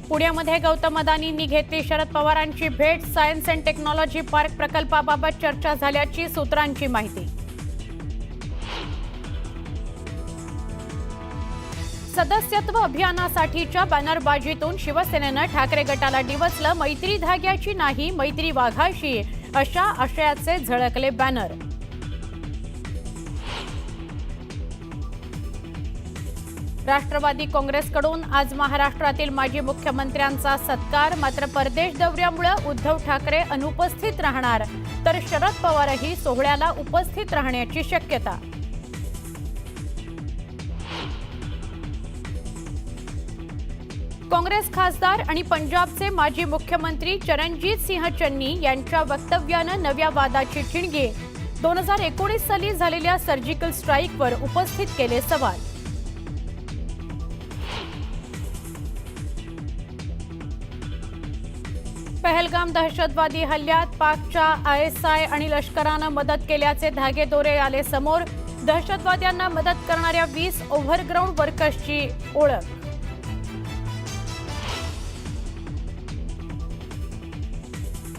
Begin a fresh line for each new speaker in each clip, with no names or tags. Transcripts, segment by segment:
पुण्यामध्ये गौतम अदानींनी घेतली शरद पवारांची भेट। सायन्स अँड टेक्नॉलॉजी पार्क प्रकल्पाबाबत चर्चा झाल्याची सूत्रांची माहिती। सदस्यत्व अभियानासाठीच्या बॅनरबाजीतून शिवसेनेनं ठाकरे गटाला डिवचलं। मैत्री धाग्याची नाही, मैत्री वाघाशी, अशा आशयाचे झळकले बॅनर। राष्ट्रवादी काँग्रेसकडून आज महाराष्ट्रातील माजी मुख्यमंत्र्यांचा सत्कार। मात्र परदेश दौऱ्यामुळे उद्धव ठाकरे अनुपस्थित राहणार, तर शरद पवारही सोहळ्याला उपस्थित राहण्याची शक्यता। काँग्रेस खासदार आणि पंजाबचे माजी मुख्यमंत्री चरणजीत सिंह चन्नी यांच्या वक्तव्यानं नव्या वादाची ठिणगी। 2019 साली झालेल्या सर्जिकल स्ट्राईकवर उपस्थित केले सवाल। पहलगाम दहशतवादी हल्ल्यात पाकच्या ISI आणि लष्करानं मदत केल्याचे धागेदोरे आले समोर। दहशतवाद्यांना मदत करणाऱ्या 20 ओव्हरग्राऊंड वर्कर्सची ओळख।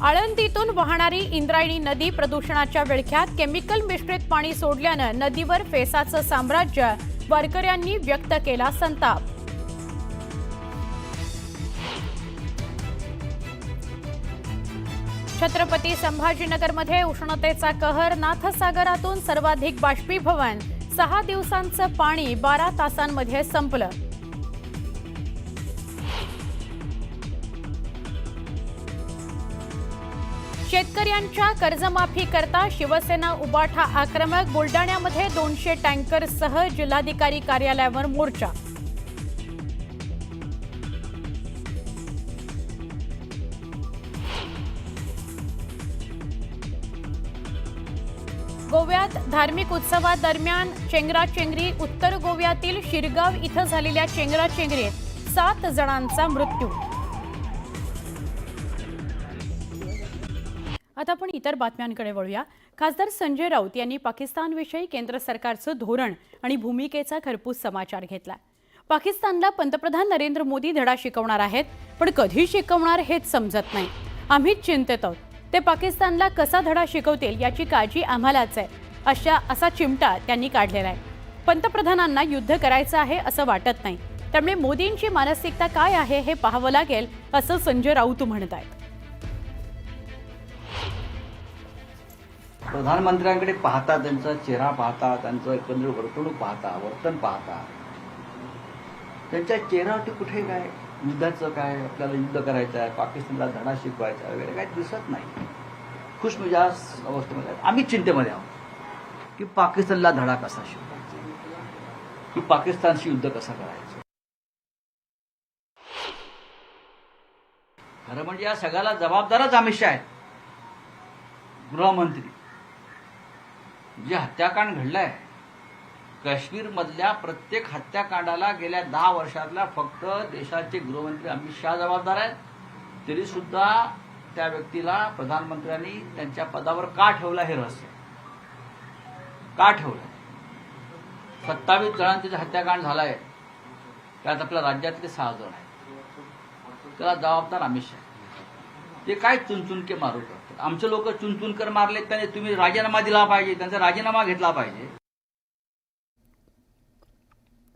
आळंदीतून वाहणारी इंद्रायणी नदी प्रदूषणाच्या विळख्यात। केमिकल मिश्रित पाणी सोडल्यानं नदीवर फेसाचं साम्राज्य। वारकऱ्यांनी व्यक्त केला संताप। छत्रपती संभाजीनगरमध्ये उष्णतेचा कहर। नाथसागरातून सर्वाधिक बाष्पीभवन। 6 दिवसांचं पाणी 12 तासांमध्ये संपलं। शेतकऱ्यांच्या कर्जमाफी करता शिवसेना उबाठा आक्रमक। बुलडाण्यामध्ये 200 टँकरसह जिल्हाधिकारी कार्यालयावर मोर्चा। गोव्यात धार्मिक उत्सवादरम्यान चेंगराचेंगरी। उत्तर गोव्यातील शिरगाव इथं झालेल्या चेंगराचेंगरीत 7 जणांचा मृत्यू। आता आपण इतर बातम्यांकडे वळूया। खासदार संजय राऊत यांनी पाकिस्तानविषयी केंद्र सरकारचं धोरण आणि भूमिकेचा खरपूस समाचार घेतला। पाकिस्तानला पंतप्रधान नरेंद्र मोदी धडा शिकवणार आहेत, पण कधी शिकवणार हेच समजत नाही। आम्हीच चिंतेत आहोत, ते पाकिस्तानला कसा धडा शिकवतील याची काळजी आम्हालाच आहे, असा चिमटा त्यांनी काढलेला आहे। पंतप्रधानांना युद्ध करायचं आहे असं वाटत नाही, त्यामुळे मोदींची मानसिकता काय आहे हे पाहावं लागेल, असं संजय राऊत म्हणतात।
प्रधानमंत्र्यांकडे पाहता, त्यांचा चेहरा पाहता, त्यांचं एकंदर वर्तणूक पाहता, वर्तन पाहता, त्यांच्या चेहऱ्यावरती कुठे काय युद्धाचं काय, आपल्याला युद्ध करायचं आहे, पाकिस्तानला धडा शिकवायचा वगैरे काही दिसत नाही। खुशमिजाज अवस्थेमध्ये आम्ही चिंतेमध्ये आहोत की पाकिस्तानला धडा कसा शिकवायचा, की पाकिस्तानशी युद्ध कसं करायचं। खरं म्हणजे या सगळ्याला जबाबदारच अमित शहा आहेत, गृहमंत्री। जे हत्याकांड घडलंय काश्मीरमधल्या प्रत्येक हत्याकांडाला गेल्या 10 वर्षातल्या फक्त देशाचे गृहमंत्री अमित शहा जबाबदार आहेत। तरी सुद्धा त्या व्यक्तीला प्रधानमंत्र्यांनी त्यांच्या पदावर का ठेवला हे रहस्य, का ठेवलं। 27 जणांचे जे हत्याकांड झालंय त्यात आपल्या राज्यातले 6 जण आहेत, त्याला जबाबदार अमित शहा। ते काय चुनचुनके मारू करतात। आमचे लोक चुनचुनकर मारले, त्याने तुम्ही राजीनामा दिला पाहिजे, त्यांचा राजीनामा घेतला पाहिजे।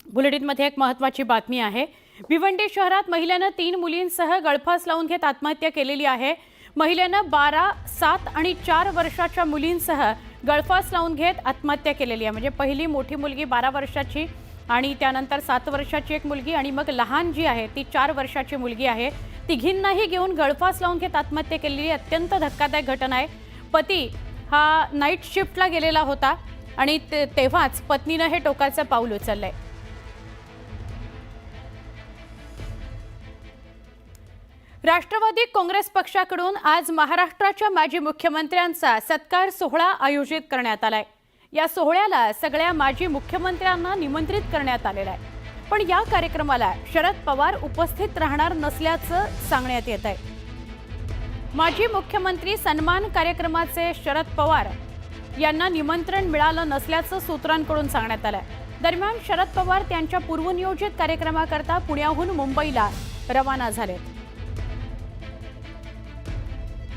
बुलेटिनमध्ये एक महत्त्वाची बातमी आहे। भिवंडी शहरात महिलेनं 3 मुलींसह गळफास लावून घेत आत्महत्या केलेली आहे। महिलेनं 12, 7 आणि 4 वर्षाच्या मुलींसह गळफास लावून घेत आत्महत्या केलेली आहे। म्हणजे पहिली मोठी मुलगी 12 वर्षाची आणि त्यानंतर 7 वर्षाची एक मुलगी आणि मग लहान जी आहे ती 4 वर्षाची मुलगी आहे। तिघींनाही घेऊन गळफास लावून घेत आत्महत्या केलेली अत्यंत धक्कादायक घटना आहे। पती हा नाईट शिफ्टला गेलेला होता आणि तेव्हाच पत्नीनं हे टोकाचं पाऊल उचललंय। राष्ट्रवादी काँग्रेस पक्षाकडून आज महाराष्ट्राच्या माजी मुख्यमंत्र्यांचा सत्कार सोहळा आयोजित करण्यात आलाय। या सोहळ्याला सगळ्या माजी मुख्यमंत्र्यांना निमंत्रित करण्यात आलेलं आहे, पण या कार्यक्रमाला शरद पवार उपस्थित राहणार नसल्याचं सांगण्यात येत आहे। माजी मुख्यमंत्री सन्मान कार्यक्रमाचे शरद पवार यांना निमंत्रण मिळालं नसल्याचं सूत्रांकडून सांगण्यात आलं। दरम्यान शरद पवार त्यांच्या पूर्वनियोजित कार्यक्रमाकरता पुण्याहून मुंबईला रवाना झालेत।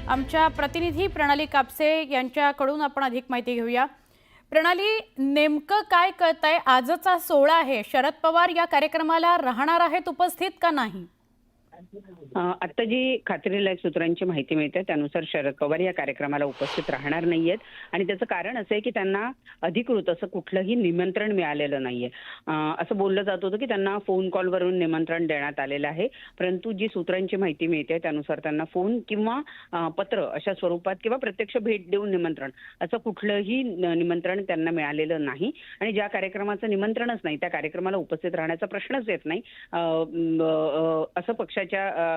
आमच्या प्रतिनिधी प्रणाली कापसे यांच्याकडून आपण अधिक माहिती घेऊया। प्रणाली, नेमकं काय कळतंय? आजचा सोहळा आहे, शरद पवार या कार्यक्रमाला राहणार आहेत उपस्थित का नाही?
आता जी खात्रीलायक सूत्रांची माहिती मिळते त्यानुसार शरद पवार या कार्यक्रमाला उपस्थित राहणार नाहीयेत आणि त्याचं कारण असं आहे की त्यांना अधिकृत असं कुठलंही निमंत्रण मिळालेलं नाहीये। असं बोललं जात होतं की त्यांना फोन कॉलवरून निमंत्रण देण्यात आलेलं आहे, परंतु जी सूत्रांची माहिती मिळते त्यानुसार त्यांना फोन किंवा पत्र अशा स्वरूपात किंवा प्रत्यक्ष भेट देऊन निमंत्रण असं कुठलंही निमंत्रण त्यांना मिळालेलं नाही आणि ज्या कार्यक्रमाचं निमंत्रणच नाही त्या कार्यक्रमाला उपस्थित राहण्याचा प्रश्नच येत नाही असं पक्षाच्या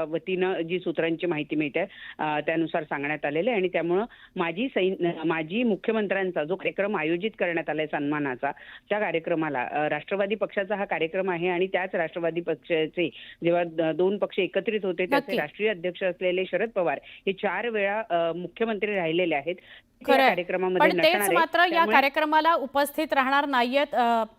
वतीनं जी सूत्रांची माहिती मिळते त्यानुसार सांगण्यात आलेले आणि त्यामुळं माजी मुख्यमंत्र्यांचा जो कार्यक्रम आयोजित करण्यात आलाय सन्मानाचा, त्या कार्यक्रमाला राष्ट्रवादी पक्षाचा हा कार्यक्रम आहे आणि त्याच राष्ट्रवादी पक्षाचे जेव्हा दोन पक्ष एकत्रित होते त्याचे राष्ट्रीय अध्यक्ष असलेले शरद पवार हे 4 वेळा मुख्यमंत्री राहिलेले आहेत।
पण तेच मात्र या कार्यक्रमाला उपस्थित राहणार नाहीयेत।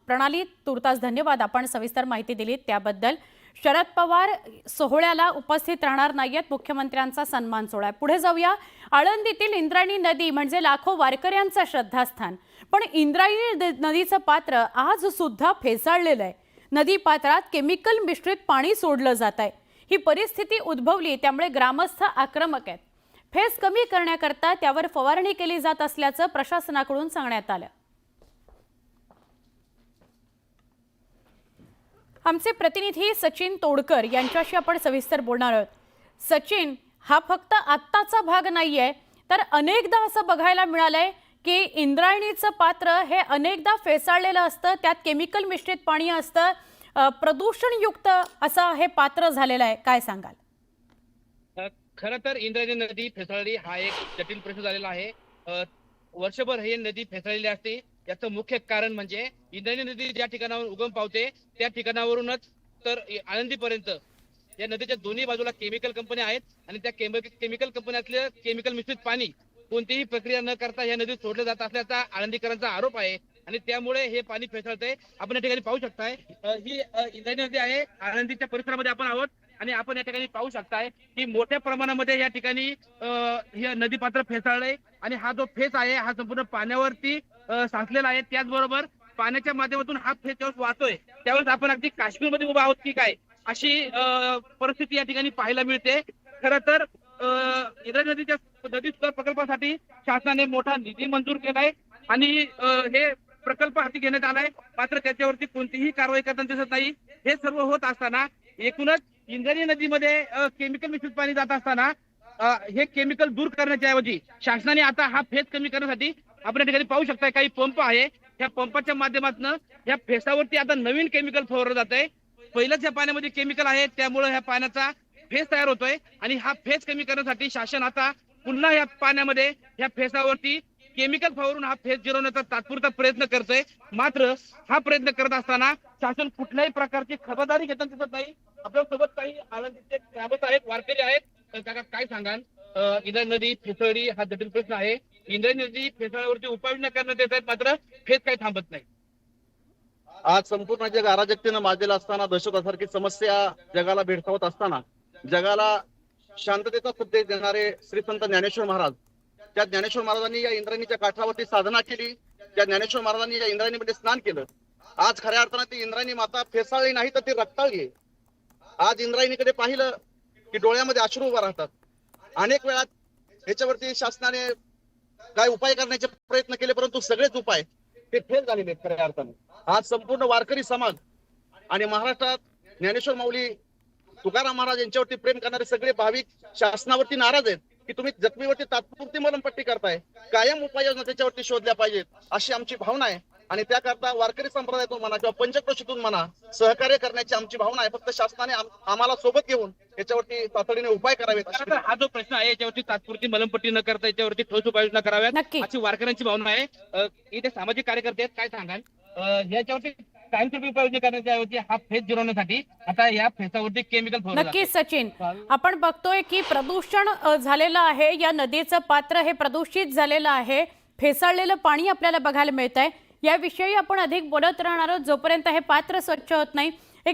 प्रणाली, तुर्तास धन्यवाद, आपण सविस्तर माहिती दिलीत त्याबद्दल। शरद पवार सोहळ्याला उपस्थित राहणार नाहीयेत, मुख्यमंत्र्यांचा सन्मान सोहळा। पुढे जाऊया, आळंदीतील इंद्रायणी नदी म्हणजे लाखो वारकऱ्यांचं श्रद्धास्थान, पण इंद्रायणी नदीचं पात्र आज सुद्धा फेसाळलेलं आहे। नदी पात्रात केमिकल मिश्रित पाणी सोडलं जात आहे। ही परिस्थिती उद्भवली त्यामुळे ग्रामस्थ आक्रमक आहेत। फेस कमी करण्याकरता त्यावर फवारणी केली जात असल्याचं प्रशासनाकडून सांगण्यात आलं। आमचे प्रतिनिधी सचिन तोडकर यांच्याशी आपण सविस्तर बोलणार आहोत। सचिन, हा फक्त आत्ताचा भाग नाहीये, तर अनेकदा असं बघायला मिळालंय की इंद्रायणीचं पात्र हे अनेकदा फेसाळलेलं असतं, त्यात केमिकल मिश्रित पाणी असतं, प्रदूषणयुक्त असं हे पात्र झालेलं आहे, काय सांगाल?
खरं तर इंद्रायणी नदी फेसाळली हा एक जटिल प्रश्न झालेला आहे। वर्षभर ही नदी फेसाळलेली असते, याचं मुख्य कारण म्हणजे इंद्रायणी नदी ज्या ठिकाणावर उगम पावते त्या ठिकाणावरूनच तर आळंदीपर्यंत या नदीच्या दोन्ही बाजूला केमिकल कंपन्या आहेत आणि त्या केमिकल कंपन्यातले केमिकल मिश्रित पाणी कोणतीही प्रक्रिया न करता या नदीत सोडलं जात असल्याचा आळंदीकरांचा आरोप आहे आणि त्यामुळे हे पाणी फेसाळतंय। आपण या ठिकाणी पाहू शकताय, ही इंद्रायणी नदी आहे, आळंदीच्या परिसरामध्ये आपण आहोत आणि आपण या ठिकाणी पाहू शकताय की मोठ्या प्रमाणामध्ये या ठिकाणी हे नदी पात्र फेसाळलंय आणि हा जो फेस आहे हा संपूर्ण पाण्यावरती साचलेला आहे। त्याचबरोबर पाण्याच्या माध्यमातून हा फेस जेव्हा वाहतोय त्यावेळेस आपण अगदी काश्मीरमध्ये उभा आहोत की काय अशी परिस्थिती या ठिकाणी पाहायला मिळते। खरं तर इंद्रायणी नदीच्या नदी सुधार प्रकल्पासाठी शासनाने मोठा निधी मंजूर केलाय आणि हे प्रकल्प हाती घेण्यात आलाय, मात्र त्याच्यावरती कोणतीही कारवाई करताना दिसत नाही। हे सर्व होत असताना एकूणच इंद्रायणी नदीमध्ये केमिकल मिश्रित पाणी जात असताना हे केमिकल दूर करण्याच्या ऐवजी शासनाने आता हा फेस कमी करण्यासाठी आपण या ठिकाणी पाहू शकता काही पंप आहे, या पंपाच्या माध्यमातून या फेसावरती आता नवीन केमिकल फवारलं जात आहे। पहिलंच या पाण्यामध्ये केमिकल आहे त्यामुळे ह्या पाण्याचा फेस तयार होतोय आणि हा फेस कमी करण्यासाठी शासन आता पुन्हा या पाण्यामध्ये या फेसावरती केमिकल फवारून हा फेस जिरवण्याचा तात्पुरता प्रयत्न करतोय। मात्र हा प्रयत्न करत असताना शासन कुठल्याही प्रकारची खबरदारी घेताना दिसत नाही। आपल्यासोबत काही आळंदीचे ग्रामस्थ आहेत, वारकरी आहेत, काका काय सांगाल? इंद्रायणी नदी फेसाळली हा जटिल प्रश्न आहे, इंद्रायणी नदी फेसाळ्यावरती उपाययोजना करण्यात येत आहेत मात्र फेस काही थांबत नाही।
आज संपूर्ण जग अराजकतेनं माजलेलं असताना, दहशतवादासारखी समस्या जगाला भेडसावत असताना, जगाला शांततेचा संदेश देणारे श्री संत ज्ञानेश्वर महाराज, त्या ज्ञानेश्वर महाराजांनी या इंद्रायणीच्या काठावरती साधना केली, त्या ज्ञानेश्वर महाराजांनी या इंद्रायणीमध्ये स्नान केलं। आज खऱ्या अर्थानं ती इंद्रायणी माता फेसाळली नाही तर ती रक्ताळली आहे। आज इंद्रायणीकडे पाहिलं की डोळ्यामध्ये अश्रू उभा राहतात। अनेक वेळा याच्यावरती शासनाने काय उपाय करण्याचे प्रयत्न केले, परंतु सगळेच उपाय ते फेल झालेले आहेत खऱ्या अर्थानं। आज संपूर्ण वारकरी समाज आणि महाराष्ट्रात ज्ञानेश्वर माऊली तुकाराम महाराज यांच्यावरती प्रेम करणारे सगळे भाविक शासनावरती नाराज आहेत की तुम्ही जखमीवरती तात्पुरती मलमपट्टी करताय, कायम उपाययोजना त्याच्यावरती शोधल्या पाहिजेत अशी आमची भावना आहे आणि त्याकरता वारकरी संप्रदायातून म्हणा किंवा पंचक्रोशीतून म्हणा सहकार्य करण्याची आमची भावना आहे। फक्त शासनाने आम्हाला सोबत घेऊन याच्यावरती तातडीने उपाय करावेत।
हा जो प्रश्न आहे याच्यावरती तात्पुरती मलमपट्टी न करता याच्यावरती ठोस उपाययोजना कराव्यात अशी वारकऱ्यांची भावना आहे। इथे सामाजिक कार्यकर्ते आहेत, काय सांगाल याच्यावरती कायमस्वरूपी उपाययोजना करण्याच्या ऐवजी हा फेस जिरवण्यासाठी आता या फेसावरती केमिकल?
नक्कीच सचिन, आपण बघतोय की प्रदूषण झालेलं आहे, या नदीचं पात्र हे प्रदूषित झालेलं आहे, फेसाळलेलं पाणी आपल्याला बघायला मिळतंय। याविषयी आपण अधिक बोलत राहणार आहोत जोपर्यंत हे पात्र स्वच्छ होत नाही।